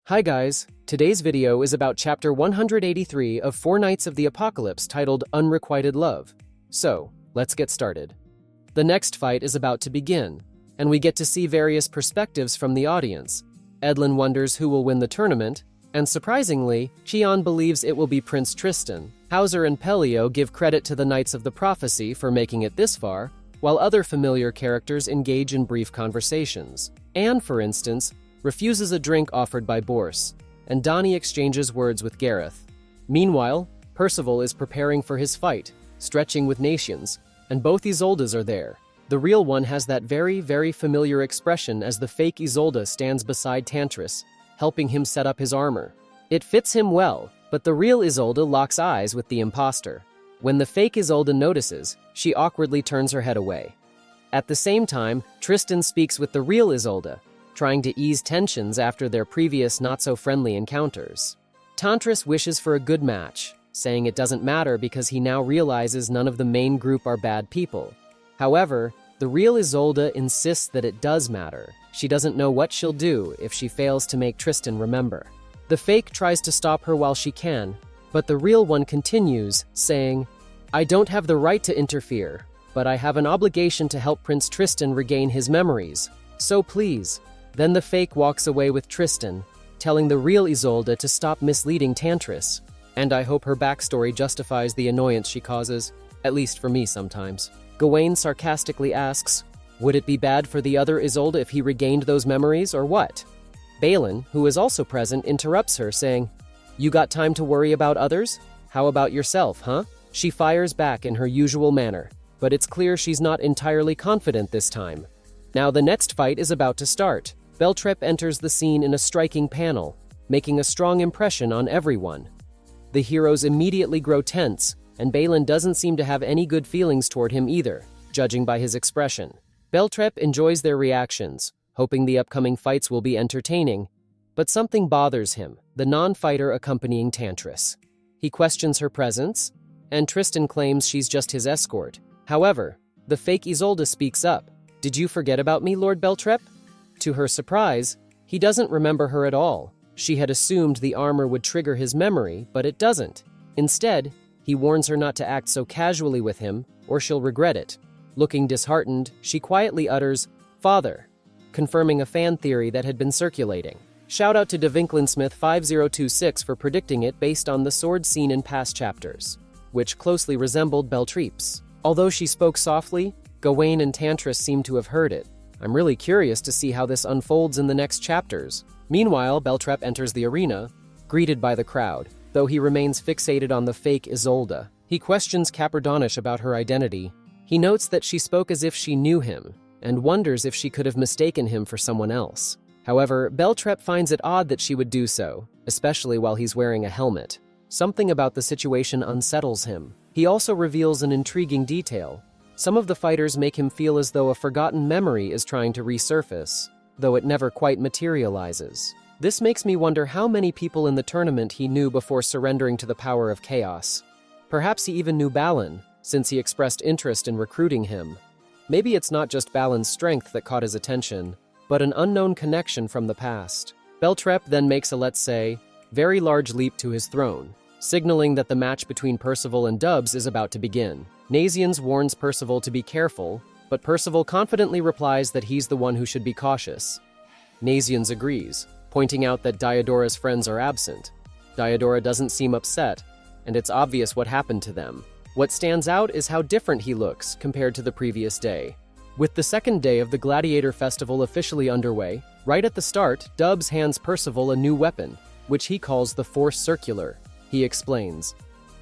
Hi guys, today's video is about chapter 183 of Four Nights of the Apocalypse titled Unrequited Love. So, let's get started. The next fight is about to begin, and we get to see various perspectives from the audience. Edlin wonders who will win the tournament, and surprisingly, Cheon believes it will be Prince Tristan. Howzer and Pelio give credit to the Knights of the Prophecy for making it this far, while other familiar characters engage in brief conversations. Anne, for instance, refuses a drink offered by Bourse, and Donnie exchanges words with Gareth. Meanwhile, Percival is preparing for his fight, stretching with nasiens, and both Isoldes are there. The real one has that very familiar expression as the fake Isolde stands beside Tantris, helping him set up his armor. It fits him well, but the real Isolde locks eyes with the imposter. When the fake Isolde notices, she awkwardly turns her head away. At the same time, Tristan speaks with the real Isolde, trying to ease tensions after their previous not-so-friendly encounters. Tantris wishes for a good match, saying it doesn't matter because he now realizes none of the main group are bad people. However, the real Isolde insists that it does matter. She doesn't know what she'll do if she fails to make Tristan remember. The fake tries to stop her while she can, but the real one continues, saying, "I don't have the right to interfere, but I have an obligation to help Prince Tristan regain his memories. So please." Then the fake walks away with Tristan, telling the real Isolde to stop misleading Tantris. And I hope her backstory justifies the annoyance she causes, at least for me sometimes. Gawain sarcastically asks, would it be bad for the other Isolde if he regained those memories, or what? Balin, who is also present, interrupts her, saying, "You got time to worry about others? How about yourself, huh?" She fires back in her usual manner, but it's clear she's not entirely confident this time. Now the next fight is about to start. Beltreipe enters the scene in a striking panel, making a strong impression on everyone. The heroes immediately grow tense, and Balin doesn't seem to have any good feelings toward him either, judging by his expression. Beltreipe enjoys their reactions, hoping the upcoming fights will be entertaining, but something bothers him, the non-fighter accompanying Tantris. He questions her presence, and Tristan claims she's just his escort. However, the fake Isolde speaks up. "Did you forget about me, Lord Beltreipe?" To her surprise, he doesn't remember her at all. She had assumed the armor would trigger his memory, but it doesn't. Instead, he warns her not to act so casually with him, or she'll regret it. Looking disheartened, she quietly utters, "Father," confirming a fan theory that had been circulating. Shout out to DeVinklinsmith5026 for predicting it based on the sword scene in past chapters, which closely resembled Beltreipe's. Although she spoke softly, Gawain and Tantris seem to have heard it. I'm really curious to see how this unfolds in the next chapters. Meanwhile, Beltreipe enters the arena, greeted by the crowd, though he remains fixated on the fake Isolde. He questions Capordonish about her identity. He notes that she spoke as if she knew him, and wonders if she could have mistaken him for someone else. However, Beltreipe finds it odd that she would do so, especially while he's wearing a helmet. Something about the situation unsettles him. He also reveals an intriguing detail. Some of the fighters make him feel as though a forgotten memory is trying to resurface, though it never quite materializes. This makes me wonder how many people in the tournament he knew before surrendering to the power of chaos. Perhaps he even knew Balin, since he expressed interest in recruiting him. Maybe it's not just Balin's strength that caught his attention, but an unknown connection from the past. Beltreipe then makes a, let's say, very large leap to his throne, signaling that the match between Percival and Dubs is about to begin. Nasiens warns Percival to be careful, but Percival confidently replies that he's the one who should be cautious. Nasiens agrees, pointing out that Diodora's friends are absent. Diodora doesn't seem upset, and it's obvious what happened to them. What stands out is how different he looks compared to the previous day. With the second day of the Gladiator Festival officially underway, right at the start, Dubs hands Percival a new weapon, which he calls the Force Circular. He explains,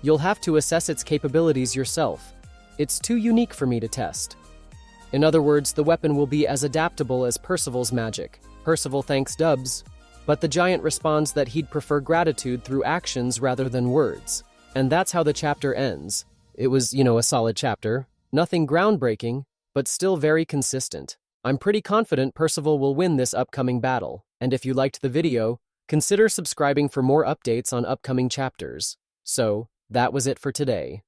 "You'll have to assess its capabilities yourself. It's too unique for me to test." In other words, the weapon will be as adaptable as Percival's magic. Percival thanks Dubs, but the giant responds that he'd prefer gratitude through actions rather than words. And that's how the chapter ends. It was, a solid chapter. Nothing groundbreaking, but still very consistent. I'm pretty confident Percival will win this upcoming battle. And if you liked the video, consider subscribing for more updates on upcoming chapters. So, that was it for today.